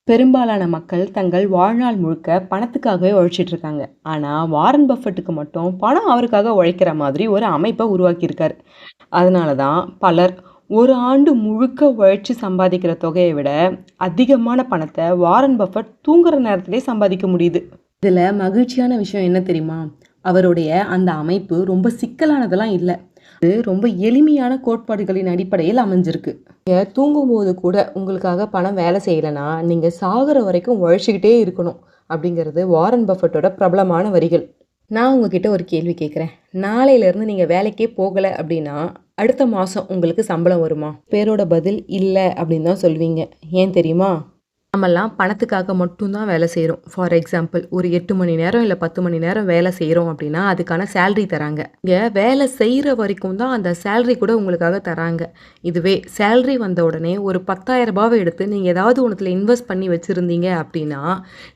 பெரும்பாலான மக்கள் தங்கள் வாழ்நாள் முழுக்க பணத்துக்காகவே உழைச்சிட்டு இருக்காங்க. ஆனா, வாரன் பஃபெட்டுக்கு மட்டும் பணம் அவருக்காக உழைக்கிற மாதிரி ஒரு அமைப்ப உருவாக்கியிருக்காரு. அதனால தான் பலர் ஒரு ஆண்டு முழுக்க உழைச்சு சம்பாதிக்கிற தொகையை விட அதிகமான பணத்தை வாரன் பஃபெட் தூங்குற நேரத்திலே சம்பாதிக்க முடியுது. இதுல மகிழ்ச்சியான விஷயம் என்ன தெரியுமா? அவருடைய அந்த அமைப்பு ரொம்ப சிக்கலானதெல்லாம் இல்ல. இது ரொம்ப எளிமையான கோட்பாடுகளின் அடிப்படையில் அமைஞ்சிருக்கு. நீங்க தூங்கும்போது கூட உங்களுக்காக பணம் வேலை செய்யலைன்னா, நீங்க சாகுற வரைக்கும் உழைச்சிக்கிட்டே இருக்கணும் அப்படிங்கிறது வாரன் பஃபெட்டோட பிரபலமான வரிகள். நான் உங்ககிட்ட ஒரு கேள்வி கேட்குறேன். நாளையிலேருந்து நீங்க வேலைக்கே போகல அப்படின்னா, அடுத்த மாசம் உங்களுக்கு சம்பளம் வருமா? பேரோட பதில் இல்ல அப்படின்னு தான் சொல்வீங்க. ஏன் தெரியுமா? நம்மலாம் பணத்துக்காக மட்டும் தான் வேலை செய்கிறோம். ஃபார் எக்ஸாம்பிள் ஒரு 8 மணி நேரம் இல்லை 10 மணி நேரம் வேலை செய்கிறோம் அப்படின்னா அதுக்கான சேலரி தராங்க. இங்கே வேலை செய்கிற வரைக்கும் தான் அந்த சேலரி கூட உங்களுக்காக தராங்க. இதுவே சேலரி வந்த உடனே ஒரு 10,000 எடுத்து நீங்கள் ஏதாவது ஒன்றுத்தில் இன்வெஸ்ட் பண்ணி வச்சுருந்தீங்க அப்படின்னா,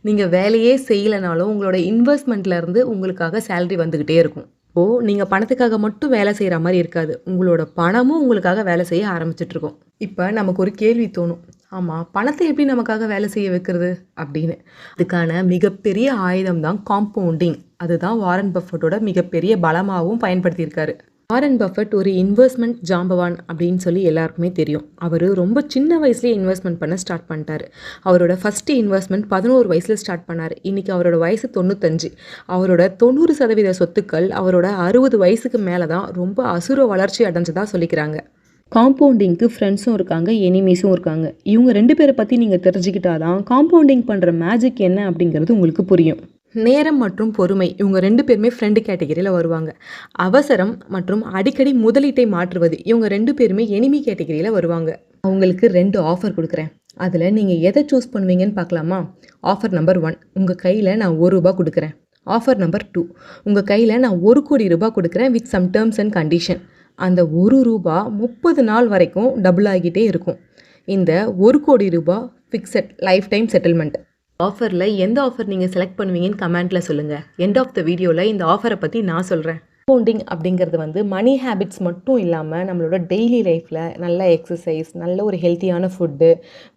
நீங்கள் வேலையே செய்யலைனாலும் உங்களோட இன்வெஸ்ட்மெண்ட்லேருந்து உங்களுக்காக சேலரி வந்துக்கிட்டே இருக்கும். இப்போது நீங்கள் பணத்துக்காக மட்டும் வேலை செய்கிற மாதிரி இருக்காது. உங்களோட பணமும் உங்களுக்காக வேலை செய்ய ஆரம்பிச்சிட்ருக்கும். இப்போ நமக்கு ஒரு கேள்வி தோணும். ஆமாம், பணத்தை எப்படி நமக்காக வேலை செய்ய வைக்கிறது அப்படின்னு. அதுக்கான மிகப்பெரிய ஆயுதம் தான் காம்பவுண்டிங். அதுதான் வாரன் பஃபெட்டோட மிகப்பெரிய பலமாகவும் பயன்படுத்தியிருக்காரு. வாரன் பஃபெட் ஒரு இன்வெஸ்ட்மெண்ட் ஜாம்பவான் அப்படின்னு சொல்லி எல்லாருக்குமே தெரியும். அவர் ரொம்ப சின்ன வயசுலேயே இன்வெஸ்ட்மெண்ட் பண்ண ஸ்டார்ட் பண்ணிட்டாரு. அவரோட ஃபஸ்ட்டு இன்வெஸ்ட்மெண்ட் 11 வயசில் ஸ்டார்ட் பண்ணார். இன்றைக்கி அவரோட வயசு 95. அவரோட 90% சொத்துக்கள் அவரோட 60 வயசுக்கு மேலே தான் ரொம்ப அசுர வளர்ச்சி அடைஞ்சதாக சொல்லிக்கிறாங்க. காம்பவுண்டிங்க்கு ஃப்ரெண்ட்ஸும் இருக்காங்க, எனிமீஸும் இருக்காங்க. இவங்க 2 பேரை பற்றி நீங்கள் தெரிஞ்சுக்கிட்டாதான் காம்பவுண்டிங் பண்ணுற மேஜிக் என்ன அப்படிங்கிறது உங்களுக்கு புரியும். நேரம் மற்றும் பொறுமை இவங்க 2 பேருமே ஃப்ரெண்டு கேட்டகரியில் வருவாங்க. அவசரம் மற்றும் அடிக்கடி முதலீட்டை மாற்றுவது இவங்க 2 பேருமே எனிமி கேட்டகரியில் வருவாங்க. அவங்களுக்கு 2 ஆஃபர் கொடுக்குறேன். அதில் நீங்கள் எதை சூஸ் பண்ணுவீங்கன்னு பார்க்கலாமா? ஆஃபர் நம்பர் 1, உங்கள் கையில் நான் ₹1 கொடுக்குறேன். ஆஃபர் நம்பர் 2, உங்கள் கையில் நான் ₹1,00,00,000 கொடுக்குறேன் with some terms and condition. அந்த ₹1 30 நாள் வரைக்கும் டபுள் ஆகிட்டே இருக்கும். இந்த ₹1,00,00,000 ஃபிக்ஸட் லைஃப் டைம் செட்டில்மெண்ட். ஆஃபரில் எந்த ஆஃபர் நீங்கள் செலக்ட் பண்ணுவீங்கன்னு கமெண்ட்டில் சொல்லுங்கள். எண்ட் ஆஃப் த வீடியோவில் இந்த ஆஃபரை பற்றி நான் சொல்கிறேன். காம்பவுண்டிங் அப்படிங்கிறது வந்து மணி ஹேபிட்ஸ் மட்டும் இல்லாமல் நம்மளோட டெய்லி லைஃப்பில் நல்ல எக்ஸசைஸ், நல்ல ஒரு ஹெல்த்தியான ஃபுட்டு,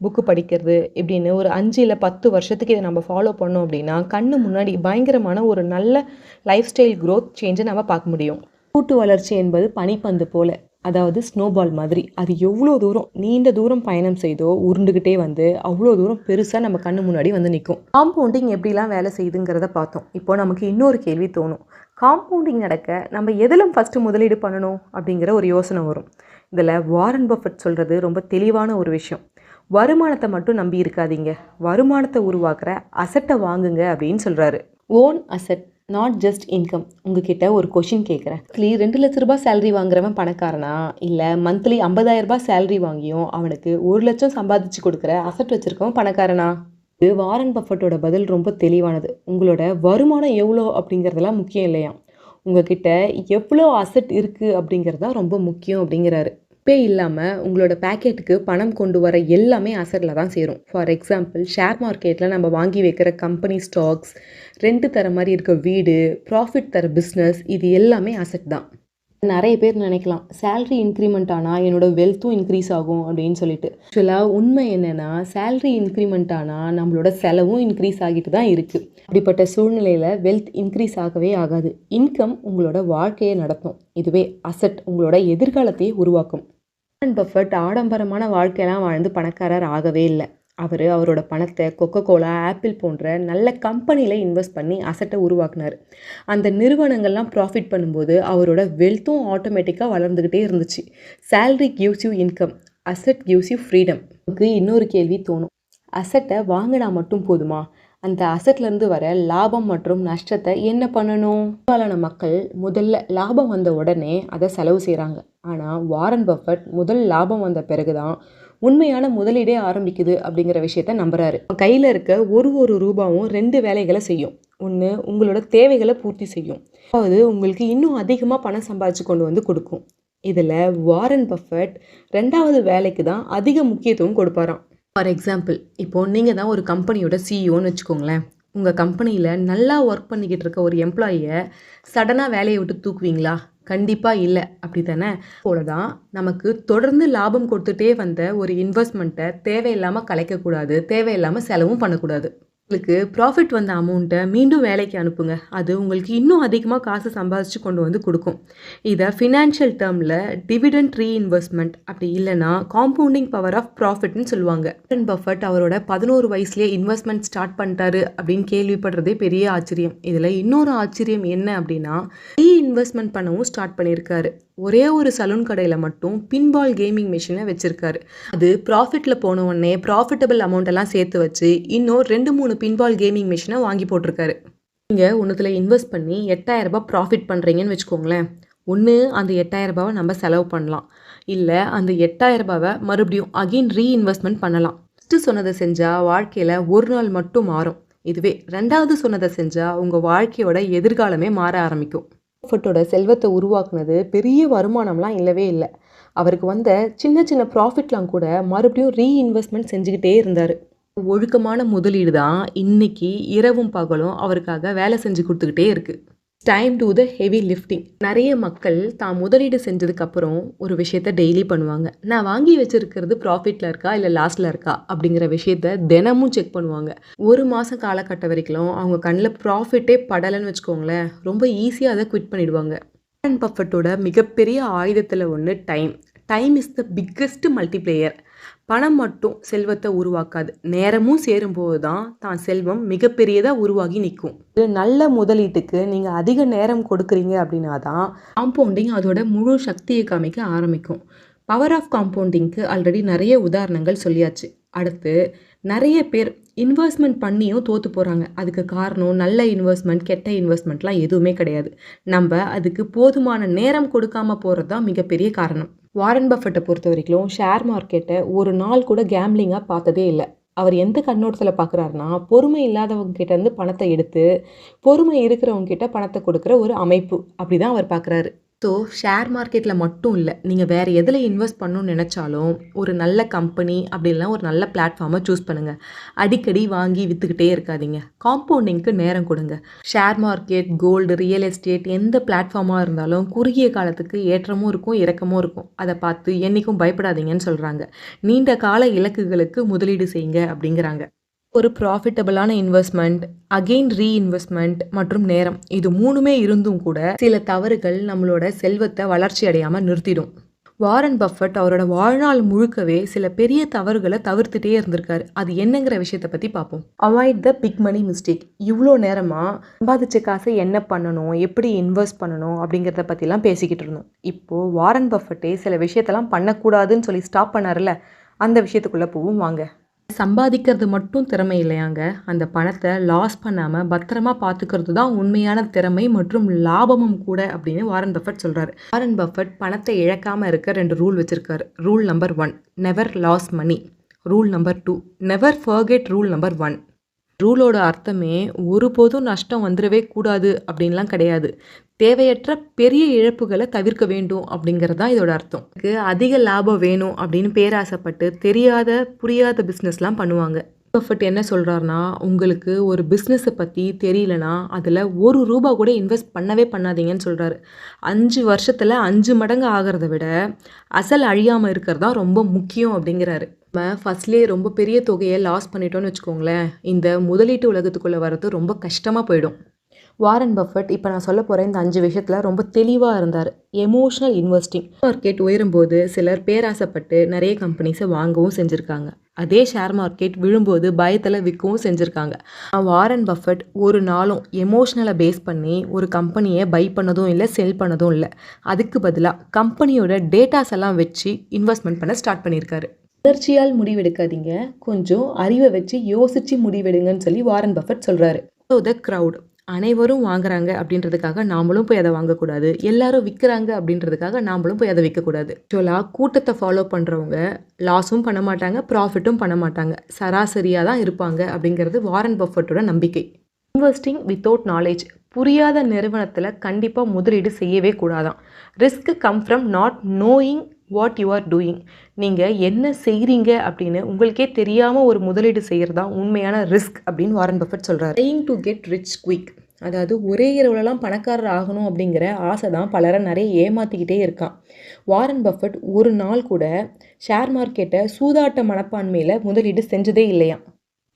புக்கு படிக்கிறது இப்படின்னு ஒரு 5 இல்லை 10 வருஷத்துக்கு இதை நம்ம ஃபாலோ பண்ணோம் அப்படின்னா கண்ணு முன்னாடி பயங்கரமான ஒரு நல்ல லைஃப் ஸ்டைல் க்ரோத் சேஞ்சை நம்ம பார்க்க முடியும். கூட்டு வளர்ச்சி என்பது பனிப்பந்து போல, அதாவது ஸ்னோபால் மாதிரி. அது எவ்வளோ தூரம் நீண்ட தூரம் பயணம் செய்தோ உருண்டுக்கிட்டே வந்து அவ்வளோ தூரம் பெருசாக நம்ம கண்ணு முன்னாடி வந்து நிற்கும். காம்பவுண்டிங் எப்படிலாம் வேலை செய்யுதுங்கிறத பார்த்தோம். இப்போ நமக்கு இன்னொரு கேள்வி தோணும். காம்பவுண்டிங் நடக்க நம்ம எதிலும் ஃபஸ்ட்டு முதலீடு பண்ணணும் அப்படிங்கிற ஒரு யோசனை வரும். இதில் வாரன் பஃபெட் சொல்கிறது ரொம்ப தெளிவான ஒரு விஷயம். வருமானத்தை மட்டும் நம்பி இருக்காதீங்க, வருமானத்தை உருவாக்குற அசட்டை வாங்குங்க அப்படின்னு சொல்கிறாரு. Own asset, not just income. உங்ககிட்ட ஒரு கொஷின் கேட்குறேன். ₹2,00,000 சேலரி வாங்குறவன் பணக்காரனா, இல்லை மந்த்லி ₹50,000 சேலரி வாங்கியும் அவனுக்கு 1,00,000 சம்பாதிச்சு கொடுக்குற அசட் வச்சுருக்கவன் பணக்காரனா? இது வாரன் பஃபெட்டோட பதில் ரொம்ப தெளிவானது. உங்களோட வருமானம் எவ்வளோ அப்படிங்கிறதெல்லாம் முக்கியம் இல்லையா, உங்ககிட்ட எவ்வளோ அசட் இருக்குது அப்படிங்கிறது தான் ரொம்ப முக்கியம் அப்படிங்கிறாரு. பே இல்லாமல் உங்களோட பேக்கெட்டுக்கு பணம் கொண்டு வர எல்லாமே அசட்டில் தான் சேரும். ஃபார் எக்ஸாம்பிள் ஷேர் மார்க்கெட்டில் நம்ம வாங்கி வைக்கிற கம்பெனி ஸ்டாக்ஸ், ரெண்ட் தர மாதிரி இருக்க வீடு, ப்ராஃபிட் தர பிஸ்னஸ், இது எல்லாமே அசட் தான். நிறைய பேர் நினைக்கலாம் சேலரி இன்க்ரிமெண்ட் ஆனால் என்னோடய வெல்த்தும் இன்க்ரீஸ் ஆகும் அப்படின்னு சொல்லிட்டு. ஆக்சுவலாக உண்மை என்னென்னா சேலரி இன்க்ரிமெண்ட் ஆனால் நம்மளோட செலவும் இன்க்ரீஸ் ஆகிட்டு தான் இருக்குது. அப்படிப்பட்ட சூழ்நிலையில் வெல்த் இன்க்ரீஸ் ஆகவே ஆகாது. இன்கம் உங்களோட வாழ்க்கையை நடத்தும். இதுவே அசட் உங்களோட எதிர்காலத்தையே உருவாக்கும். வாரன் பஃபெட் ஆடம்பரமான வாழ்க்கையெல்லாம் வாழ்ந்து பணக்காரர் ஆகவே இல்லை. அவரோட பணத்தை கொக்கோகோலா, ஆப்பிள் போன்ற நல்ல கம்பெனியில் இன்வெஸ்ட் பண்ணி அசட்டை உருவாக்குனார். அந்த நிறுவனங்கள்லாம் ப்ராஃபிட் பண்ணும்போது அவரோட வெல்த்தும் ஆட்டோமேட்டிக்காக வளர்ந்துக்கிட்டே இருந்துச்சு. Salary gives you income, asset gives you freedom. நமக்கு இன்னொரு கேள்வி தோணும். அசட்டை வாங்கினா மட்டும் போதுமா? அந்த அசட்லேருந்து வர லாபம் மற்றும் நஷ்டத்தை என்ன பண்ணணும்? பெரும்பாலான மக்கள் முதல்ல லாபம் வந்த உடனே அதை செலவு செய்கிறாங்க. ஆனால் வாரன் பஃபெட் முதல் லாபம் வந்த பிறகு தான் உண்மையான முதலீடே ஆரம்பிக்குது அப்படிங்கிற விஷயத்த நம்புறாரு. கையில் இருக்க ஒரு ரூபாவும் 2 வேலைகளை செய்யும். ஒன்று உங்களோட தேவைகளை பூர்த்தி செய்யும், அதாவது உங்களுக்கு இன்னும் அதிகமாக பணம் சம்பாதிச்சு கொண்டு வந்து கொடுக்கும். இதில் வாரன் பஃபெட் 2வது வேலைக்கு தான் அதிக முக்கியத்துவம் கொடுப்பாராம். ஃபார் எக்ஸாம்பிள் இப்போது நீங்கள் தான் ஒரு கம்பெனியோட சிஇஓன்னு வச்சுக்கோங்களேன். உங்கள் கம்பெனியில் நல்லா ஒர்க் பண்ணிக்கிட்டு இருக்க ஒரு எம்ப்ளாயியை சடனாக வேலையை விட்டு தூக்குவீங்களா? கண்டிப்பா இல்ல. அப்படித்தானே? போல தான் நமக்கு தொடர்ந்து லாபம் கொடுத்துட்டே வந்த ஒரு இன்வெஸ்ட்மெண்ட்ட தேவையில்லாம கலைக்கக்கூடாது. தேவையில்லாம செலவும் பண்ணக்கூடாது. உங்களுக்கு ப்ராஃபிட் வந்த அமௌண்ட்ட மீண்டும் வேலைக்கு அனுப்புங்க. அது உங்களுக்கு இன்னும் அதிகமா காசு சம்பாதிச்சு கொண்டு வந்து குடுக்கும். இத ஃபினான்ஷியல் டெர்ம்ல டிவிடெண்ட் ரீஇன்வெஸ்ட்மென்ட் அப்படி இல்லன்னா காம்பவுண்டிங் பவர் ஆஃப் ப்ராஃபிட்ன்னு சொல்லுவாங்க. வாரன் பஃபெட் அவரோட 11 வயசுலயே இன்வெஸ்ட்மென்ட் ஸ்டார்ட் பண்ணிட்டாரு அப்படின்னு கேள்விப்படுறதே பெரிய ஆச்சரியம். இதுல இன்னொரு ஆச்சரியம் என்ன அப்படின்னா, ரீஇன்வெஸ்ட்மென்ட் பண்ணவும் ஸ்டார்ட் பண்ணியிருக்காரு. ஒரே ஒரு சலூன் கடையில மட்டும் பின்பால் கேமிங் மெஷினை வச்சிருக்காரு. அது ப்ராஃபிட்ல போன உடனே ப்ராஃபிட்டபிள் அமௌண்ட் எல்லாம் சேர்த்து வச்சு இன்னும் 2-3 பின்பால் கேமிங் மெஷினை வாங்கி போட்டிருக்காரு. நீங்க ஒன்றுத்துல இன்வெஸ்ட் பண்ணி 8,000 ப்ராஃபிட் பண்றீங்கன்னு வச்சுக்கோங்களேன். ஒன்று அந்த 8,000 நம்ம செலவு பண்ணலாம். இல்லை அந்த 8,000 மறுபடியும் அகெயின் ரீஇன்வெஸ்ட்மெண்ட் பண்ணலாம். ஃபஸ்ட்டு சொன்னதை செஞ்சா வாழ்க்கையில் ஒரு நாள் மட்டும் மாறும். இதுவே ரெண்டாவது சொன்னதை செஞ்சா உங்கள் வாழ்க்கையோட எதிர்காலமே மாற ஆரம்பிக்கும். பஃபெட்டோட செல்வத்தை உருவாக்குனது பெரிய வருமானம்லாம் இல்லவே இல்லை. அவருக்கு வந்த சின்ன சின்ன ப்ராஃபிட்லாம் கூட மறுபடியும் ரீஇன்வெஸ்ட்மெண்ட் செஞ்சுக்கிட்டே இருந்தார். ஒழுக்கமான முதலீடு தான் இன்னைக்கு இரவும் பகலும் அவருக்காக வேலை செஞ்சு கொடுத்துக்கிட்டே இருக்கு. Time to the heavy lifting. நிறைய மக்கள் தான் முதலீடு செஞ்சதுக்கப்புறம் ஒரு விஷயத்த டெய்லி பண்ணுவாங்க. நான் வாங்கி வச்சிருக்கிறது ப்ராஃபிட்டில் இருக்கா இல்லை லாஸில் இருக்கா அப்படிங்கிற விஷயத்த தினமும் செக் பண்ணுவாங்க. ஒரு மாதம் காலகட்டம் வரைக்கும் அவங்க கண்ணில் ப்ராஃபிட்டே படலைன்னு வச்சுக்கோங்களேன், ரொம்ப ஈஸியாக அதை குவிட் பண்ணிடுவாங்க. வாரன் பஃபெட்டோட மிகப்பெரிய ஆயுதத்தில் ஒன்று time. Time is the biggest multiplayer. பணம் மட்டும் செல்வத்தை உருவாக்காது. நேரமும் சேரும்போது தான் செல்வம் மிகப்பெரியதாக உருவாகி நிற்கும். ஒரு நல்ல முதலீட்டுக்கு நீங்கள் அதிக நேரம் கொடுக்குறீங்க அப்படின்னா தான் காம்பவுண்டிங் அதோட முழு சக்தியை காமிக்க ஆரம்பிக்கும். பவர் ஆஃப் காம்பவுண்டிங்க்கு ஆல்ரெடி நிறைய உதாரணங்கள் சொல்லியாச்சு. அடுத்து நிறைய பேர் இன்வெஸ்ட்மெண்ட் பண்ணியும் தோற்று போகிறாங்க. அதுக்கு காரணம் நல்ல இன்வெஸ்ட்மெண்ட் கெட்ட இன்வெஸ்ட்மெண்ட்லாம் எதுவுமே கிடையாது. நம்ம அதுக்கு போதுமான நேரம் கொடுக்காம போகிறது தான் மிகப்பெரிய காரணம். வாரன் பஃபெட்டை பொறுத்த வரைக்கும் ஷேர் மார்க்கெட்டை ஒரு நாள் கூட கேம்லிங்காக பார்த்ததே இல்லை. அவர் எந்த கண்ணோட்டத்தில் பார்க்குறாருன்னா, பொறுமை இல்லாதவங்க கிட்டேருந்து பணத்தை எடுத்து பொறுமை இருக்கிறவங்க கிட்ட பணத்தை கொடுக்குற ஒரு அமைப்பு அப்படி தான் அவர் பார்க்குறாரு. ஸோ ஷேர் மார்க்கெட்டில் மட்டும் இல்லை, நீங்கள் வேறு எதில் இன்வெஸ்ட் பண்ணணும்னு நினச்சாலும் ஒரு நல்ல கம்பெனி அப்படி இல்லைனா ஒரு நல்ல பிளாட்ஃபார்மை சூஸ் பண்ணுங்கள். அடிக்கடி வாங்கி விற்றுக்கிட்டே இருக்காதீங்க. காம்பவுண்டிங்க்கு நேரம் கொடுங்க. Share market, gold, real estate எந்த பிளாட்ஃபார்மாக இருந்தாலும் குறுகிய காலத்துக்கு ஏற்றமும் இருக்கும் இறக்கமும் இருக்கும். அதை பார்த்து என்றைக்கும் பயப்படாதீங்கன்னு சொல்கிறாங்க. நீண்ட கால இலக்குகளுக்கு முதலீடு செய்யுங்க அப்படிங்கிறாங்க. ஒரு ப்ராஃபிட்டபிளான இன்வெஸ்ட்மெண்ட், அகெயின் ரீஇன்வெஸ்ட்மெண்ட் மற்றும் நேரம், இது மூணுமே இருந்தும் கூட சில தவறுகள் நம்மளோட செல்வத்தை வளர்ச்சி அடையாமல் நிறுத்திடும். வாரன் பஃபெட் அவரோட வாழ்நாள் முழுக்கவே சில பெரிய தவறுகளை தவிர்த்துட்டே இருந்திருக்காரு. அது என்னங்கிற விஷயத்தை பற்றி பார்ப்போம். Avoid the big money mistake. இவ்வளோ நேரமாக சம்பாதிச்ச காசை என்ன பண்ணணும், எப்படி இன்வெஸ்ட் பண்ணணும் அப்படிங்கிறத பற்றிலாம் பேசிக்கிட்டு இருந்தோம். இப்போது வாரன் பஃபெட்டே சில விஷயத்தெல்லாம் பண்ணக்கூடாதுன்னு சொல்லி ஸ்டாப் பண்ணார்ல, அந்த விஷயத்துக்குள்ளே போவும் வாங்க. சம்பாதிக்கிறது மட்டும் திறமை இல்லையாங்க, அந்த பணத்தை லாஸ் பண்ணாமல் பத்திரமா பார்த்துக்கிறது தான் உண்மையான திறமை மற்றும் லாபமும் கூட அப்படின்னு வாரன் பஃபெட் சொல்கிறாரு. வாரன் பஃபெட் பணத்தை இழக்காமல் இருக்க 2 ரூல் வச்சுருக்காரு. Rule number 1, never lose money. Rule number 2, never forget rule number 1. ரூலோட அர்த்தமே ஒருபோதும் நஷ்டம் வந்துடவே கூடாது அப்படின்லாம் கிடையாது. தேவையற்ற பெரிய இழப்புகளை தவிர்க்க வேண்டும் அப்படிங்கிறது தான் இதோட அர்த்தம். அதிக லாபம் வேணும் அப்படின்னு பேராசைப்பட்டு தெரியாத புரியாத பிஸ்னஸ்லாம் பண்ணுவாங்க. பஃபெட் என்ன சொல்கிறாருன்னா, உங்களுக்கு ஒரு பிஸ்னஸை பற்றி தெரியலனா அதில் ₹1 கூட இன்வெஸ்ட் பண்ணவே பண்ணாதீங்கன்னு சொல்கிறாரு. 5 வருஷத்தில் 5 மடங்கு ஆகிறத விட அசல் அழியாமல் இருக்கிறது தான் ரொம்ப முக்கியம் அப்படிங்கிறாரு. நம்ம ஃபஸ்ட்லேயே ரொம்ப பெரிய தொகையை லாஸ் பண்ணிட்டோன்னு வச்சுக்கோங்களேன், இந்த முதலீட்டு உலகத்துக்குள்ளே வர்றது ரொம்ப கஷ்டமாக போயிடும். வாரன் பஃபெட் இப்போ நான் சொல்ல போகிற இந்த 5 விஷயத்தில் ரொம்ப தெளிவாக இருந்தார். Emotional investing. மார்க்கெட் உயரும்போது சிலர் பேராசைப்பட்டு நிறைய கம்பெனிஸை வாங்கவும் செஞ்சுருக்காங்க. அதே ஷேர் மார்க்கெட் விழும்போது பயத்தில் விற்கவும் செஞ்சுருக்காங்க. வாரன் பஃபெட் ஒரு நாளும் எமோஷ்னலை பேஸ் பண்ணி ஒரு கம்பெனியை பை பண்ணதும் இல்லை, செல் பண்ணதும் இல்லை. அதுக்கு பதிலாக கம்பெனியோட டேட்டாஸ் எல்லாம் வச்சு இன்வெஸ்ட்மெண்ட் பண்ண ஸ்டார்ட் பண்ணியிருக்காரு. உணர்ச்சியால் முடிவெடுக்காதீங்க, கொஞ்சம் அறிவை வச்சு யோசிச்சு முடிவெடுங்கன்னு சொல்லி வாரன் பஃபெட் சொல்கிறாரு. So the crowd. அனைவரும் வாங்குறாங்க அப்படின்றதுக்காக நாமளும் போய் அதை வாங்கக்கூடாது. எல்லாரும் விற்கிறாங்க அப்படின்றதுக்காக நாமளும் போய் அதை விற்கக்கூடாது. ஆக்சுவலாக கூட்டத்தை ஃபாலோ பண்ணுறவங்க லாஸும் பண்ண மாட்டாங்க, ப்ராஃபிட்டும் பண்ண மாட்டாங்க, சராசரியாக தான் இருப்பாங்க அப்படிங்கிறது வாரன் பஃபெட்டோட நம்பிக்கை. Investing without knowledge. புரியாத நிறுவனத்தில் கண்டிப்பாக முதலீடு செய்யவே கூடாதான். Risk come from not knowing what you are doing. நீங்கள் என்ன செய்கிறீங்க அப்படின்னு உங்களுக்கே தெரியாமல் ஒரு முதலீடு செய்கிறது தான் உண்மையான ரிஸ்க் அப்படின்னு வாரன் பஃபெட் சொல்கிறார். Trying to get rich quick. அதாவது ஒரே இரவுலலாம் பணக்காரர் ஆகணும் அப்படிங்கிற ஆசை தான் பலரை நிறைய ஏமாத்திக்கிட்டே இருக்கான். வாரன் பஃபட் ஒரு நாள் கூட ஷேர் மார்க்கெட்டை சூதாட்ட மனப்பான்மையில் முதலீடு செஞ்சதே இல்லையாம்.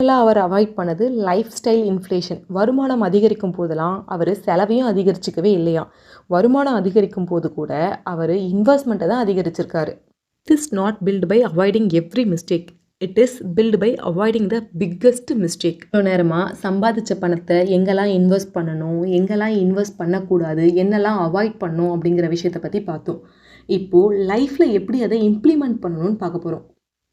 இதெல்லாம் அவர் அவாய்ட் பண்ணது லைஃப் ஸ்டைல் இன்ஃப்ளேஷன். வருமானம் அதிகரிக்கும் போதெல்லாம் அவர் செலவையும் அதிகரிச்சிக்கவே இல்லையாம். வருமானம் அதிகரிக்கும் போது கூட அவர் இன்வெஸ்ட்மெண்ட்டை தான் அதிகரிச்சிருக்காரு. It is not built by avoiding every mistake, it is built by avoiding the biggest mistake. இவ்வளோ நேரமாக சம்பாதிச்ச பணத்தை எங்கெல்லாம் இன்வெஸ்ட் பண்ணணும், எங்கெல்லாம் இன்வெஸ்ட் பண்ணக்கூடாது, என்னெல்லாம் அவாய்ட் பண்ணணும் அப்படிங்கிற விஷயத்தை பற்றி பார்த்தோம். இப்போது லைஃப்பில் எப்படி அதை இம்ப்ளிமெண்ட் பண்ணணும்னு பார்க்க போகிறோம்.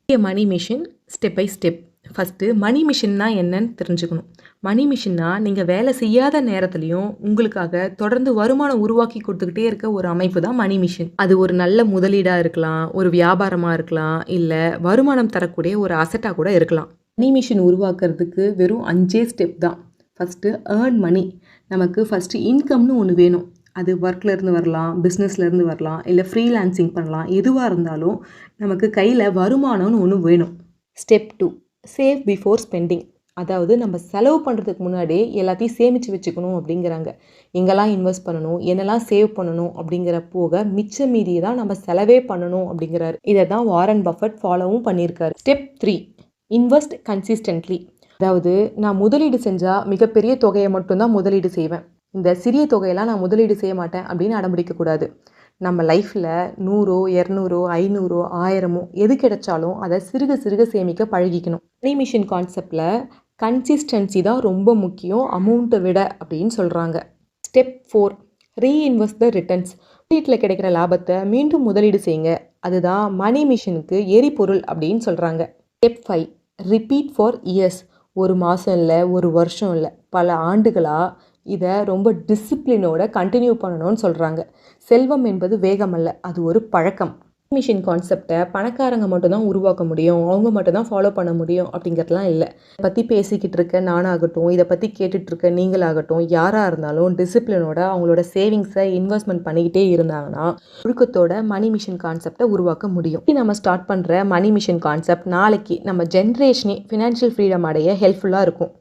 Money machine step by step. First money மிஷின்னா என்னன்னு தெரிஞ்சுக்கணும். மணி மிஷின்னா நீங்கள் வேலை செய்யாத நேரத்துலையும் உங்களுக்காக தொடர்ந்து வருமானம் உருவாக்கி கொடுத்துக்கிட்டே இருக்க ஒரு அமைப்பு தான் மணி மிஷின். அது ஒரு நல்ல முதலீடாக இருக்கலாம், ஒரு வியாபாரமாக இருக்கலாம், இல்லை வருமானம் தரக்கூடிய ஒரு அசட்டாக கூட இருக்கலாம். மணி மிஷின் உருவாக்குறதுக்கு வெறும் 5 ஸ்டெப் தான். First earn money. நமக்கு ஃபஸ்ட்டு இன்கம்னு ஒன்று வேணும். அது ஒர்க்லேருந்து வரலாம், பிஸ்னஸ்லேருந்து வரலாம், இல்லை ஃப்ரீலான்சிங் பண்ணலாம். எதுவாக இருந்தாலும் நமக்கு கையில் வருமானம்னு ஒன்று வேணும். Step 2 save before spending. அதாவது நம்ம செலவு பண்ணுறதுக்கு முன்னாடியே எல்லாத்தையும் சேமித்து வச்சுக்கணும் அப்படிங்கிறாங்க. எங்கெல்லாம் இன்வெஸ்ட் பண்ணணும், என்னெல்லாம் சேவ் பண்ணணும் அப்படிங்கிற போக மிச்ச மீதியை தான் நம்ம செலவே பண்ணணும் அப்படிங்கிறாரு. இதை தான் வாரன் பஃபட் ஃபாலோவும் பண்ணியிருக்காரு. Step 3 invest consistently. அதாவது நான் முதலீடு செஞ்சால் மிகப்பெரிய தொகையை மட்டும்தான் முதலீடு செய்வேன், இந்த சிறிய தொகையெல்லாம் நான் முதலீடு செய்ய மாட்டேன் அப்படின்னு அடம்பிடிக்கக்கூடாது. நம்ம லைஃப்பில் 100, 200, 500, 1000 எது கிடைச்சாலும் அதை சிறுக சிறுக சேமிக்க பழகிக்கணும். மணி மிஷின் கான்செப்டில் கன்சிஸ்டன்சி தான் ரொம்ப முக்கியம் அமௌண்ட்டை விட அப்படின்னு சொல்கிறாங்க. ஸ்டெப் 4 ரீஇன்வெஸ்ட் த ரிட்டர்ன்ஸ். வீட்டில் கிடைக்கிற லாபத்தை மீண்டும் முதலீடு செய்யுங்க. அதுதான் மணி மிஷினுக்கு எரிபொருள் அப்படின்னு சொல்கிறாங்க. Step 5 repeat for years. ஒரு மாதம் இல்லை, ஒரு வருஷம் இல்லை, பல ஆண்டுகளாக இதை ரொம்ப டிசிப்ளினோட கண்டினியூ பண்ணணும்னு சொல்கிறாங்க. செல்வம் என்பது வேகம் அல்ல, அது ஒரு பழக்கம். மிஷின் கான்செப்டை பணக்காரங்க மட்டும்தான் உருவாக்க முடியும், அவங்க மட்டும்தான் ஃபாலோ பண்ண முடியும் அப்படிங்கிறதுலாம் இல்லை. இதை பற்றி பேசிக்கிட்டு இருக்க நானாகட்டும், இதை பற்றி கேட்டுட்ருக்க நீங்களாகட்டும், யாராக இருந்தாலும் டிசிப்ளினோட அவங்களோட சேவிங்ஸை இன்வெஸ்ட்மெண்ட் பண்ணிக்கிட்டே இருந்தாங்கன்னா ஒழுக்கத்தோட மணி மிஷின் கான்செப்டை உருவாக்க முடியும். நம்ம ஸ்டார்ட் பண்ணுற மணி மிஷின் கான்செப்ட் நாளைக்கு நம்ம ஜென்ரேஷனே ஃபினான்ஷியல் ஃப்ரீடம் அடைய ஹெல்ப்ஃபுல்லாக இருக்கும்.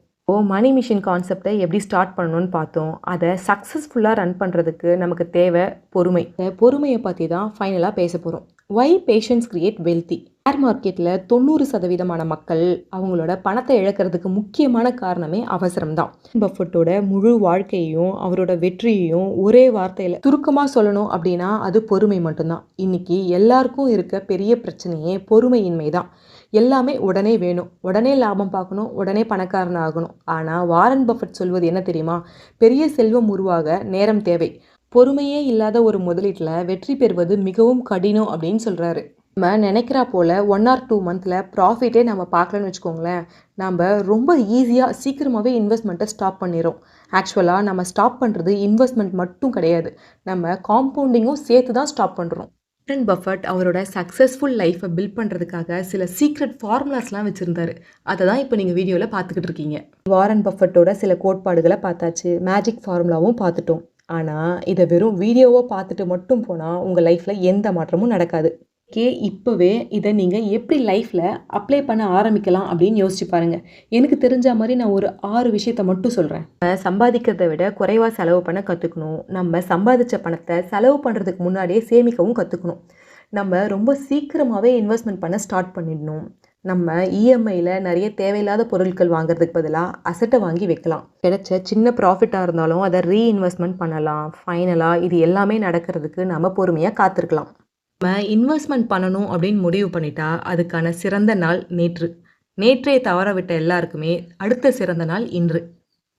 மணி மிஷின் கான்செப்டை எப்படி ஸ்டார்ட் பண்ணணும்னு பார்த்தோம். அதை சக்ஸஸ்ஃபுல்லாக ரன் பண்ணுறதுக்கு நமக்கு தேவை பொறுமை. பொறுமையை பற்றி தான் ஃபைனலாக பேச போகிறோம். வை பேஷன்ஸ் கிரியேட் வெல்த்தி. ஷேர் மார்க்கெட்டில் 90% மக்கள் அவங்களோட பணத்தை இழக்கிறதுக்கு முக்கியமான காரணமே அவசரம் தான். பஃபட்டோட முழு வாழ்க்கையையும் அவரோட வெற்றியையும் ஒரே வார்த்தையில் சுருக்கமாக சொல்லணும் அப்படின்னா அது பொறுமை மட்டும்தான். இன்னைக்கு எல்லாருக்கும் இருக்க பெரிய பிரச்சனையே பொறுமையின்மை தான். எல்லாமே உடனே வேணும், உடனே லாபம் பார்க்கணும், உடனே பணக்காரன் ஆகணும். ஆனால் வாரன் பஃபட் சொல்வது என்ன தெரியுமா? பெரிய செல்வம் உருவாக நேரம் தேவை. பொறுமையே இல்லாத ஒரு முதலீட்டில் வெற்றி பெறுவது மிகவும் கடினம் அப்படின்னு சொல்கிறாரு. நம்ம நினைக்கிறா போல் 1 or 2 மந்தில் ப்ராஃபிட்டே நம்ம பார்க்கலன்னு வச்சுக்கோங்களேன், நம்ம ரொம்ப ஈஸியாக சீக்கிரமாகவே இன்வெஸ்ட்மெண்ட்டை ஸ்டாப் பண்ணிடும். ஆக்சுவலாக நம்ம ஸ்டாப் பண்ணுறது இன்வெஸ்ட்மெண்ட் மட்டும் கிடையாது, நம்ம காம்பவுண்டிங்கும் சேர்த்து தான் ஸ்டாப் பண்ணுறோம். வாரன் பஃபட் அவரோட சக்ஸஸ்ஃபுல் லைஃப்பை பில்ட் பண்ணுறதுக்காக சில சீக்ரெட் ஃபார்முலாஸ்லாம் வச்சுருந்தாரு. அதை தான் இப்போ நீங்கள் வீடியோவில் பார்த்துக்கிட்டு இருக்கீங்க. வாரன் பஃபட்டோட சில கோட்பாடுகளை பார்த்தாச்சு, மேஜிக் ஃபார்முலாவும் பார்த்துட்டோம். ஆனால் இதை வெறும் வீடியோவை பார்த்துட்டு மட்டும் போனால் உங்கள் லைஃப்பில் எந்த மாற்றமும் நடக்காது. இப்போவே இதை நீங்கள் எப்படி லைஃப்பில் அப்ளை பண்ண ஆரம்பிக்கலாம் அப்படின்னு யோசிச்சு பாருங்கள். எனக்கு தெரிஞ்ச மாதிரி நான் ஒரு 6 விஷயத்தை மட்டும் சொல்கிறேன். சம்பாதிக்கிறதை விட குறைவாக செலவு பண்ண கற்றுக்கணும். நம்ம சம்பாதிச்ச பணத்தை செலவு பண்ணுறதுக்கு முன்னாடியே சேமிக்கவும் கற்றுக்கணும். நம்ம ரொம்ப சீக்கிரமாகவே இன்வெஸ்ட்மெண்ட் பண்ண ஸ்டார்ட் பண்ணிடணும். நம்ம இஎம்ஐயில் நிறைய தேவையில்லாத பொருட்கள் வாங்குறதுக்கு பதிலாக அசட்டை வாங்கி வைக்கலாம். கிடைச்ச சின்ன ப்ராஃபிட்டாக இருந்தாலும் அதை ரீஇன்வெஸ்ட்மெண்ட் பண்ணலாம். ஃபைனலாக இது எல்லாமே நடக்கிறதுக்கு நம்ம பொறுமையாக காத்திருக்கலாம். நம்ம இன்வெஸ்ட்மெண்ட் பண்ணணும் அப்படின்னு முடிவு பண்ணிட்டா அதுக்கான சிறந்த நாள் நேற்று. நேற்றைய தவற விட்ட எல்லாருக்குமே அடுத்த சிறந்த நாள் இன்று.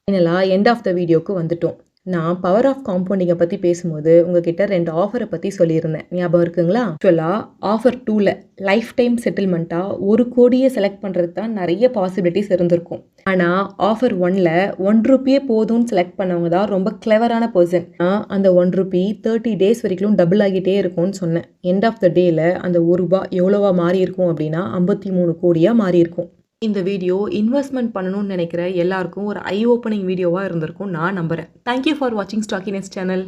ஃபைனலாக எண்ட் ஆஃப் த வீடியோவுக்கு வந்துட்டோம். நான் பவர் ஆஃப் காம்பவுண்டிங்கை பற்றி பேசும்போது உங்ககிட்ட 2 ஆஃபரை பற்றி சொல்லியிருந்தேன், ஞாபகம் இருக்குங்களா? ஆக்சுவலாக ஆஃபர் 2ல் லைஃப் டைம் செட்டில்மெண்ட்டாக 1 கோடியை செலக்ட் பண்ணுறதுக்கு தான் நிறைய பாசிபிலிட்டிஸ் இருந்திருக்கும். ஆனால் ஆஃபர் 1ல் 1 ரூபியே போதும்னு செலக்ட் பண்ணவங்க தான் ரொம்ப கிளவரான பர்சன். அந்த 1 ரூபி 30 டேஸ் வரைக்கும் டபுள் ஆகிட்டே இருக்கும்னு சொன்னேன். எண்ட் ஆஃப் த டேயில் அந்த 1 ரூபா எவ்வளோவா மாறி இருக்கும் அப்படின்னா 53 கோடியாக மாறி இருக்கும். இந்த வீடியோ இன்வெஸ்ட்மெண்ட் பண்ணணும்னு நினைக்கிற எல்லாருக்கும் ஒரு ஐ ஓப்பனிங் வீடியோவாக இருந்திருக்கும் நான் நம்புகிறேன். தேங்க்யூ ஃபார் வாட்சிங் ஸ்டாக்கினஸ் சேனல்.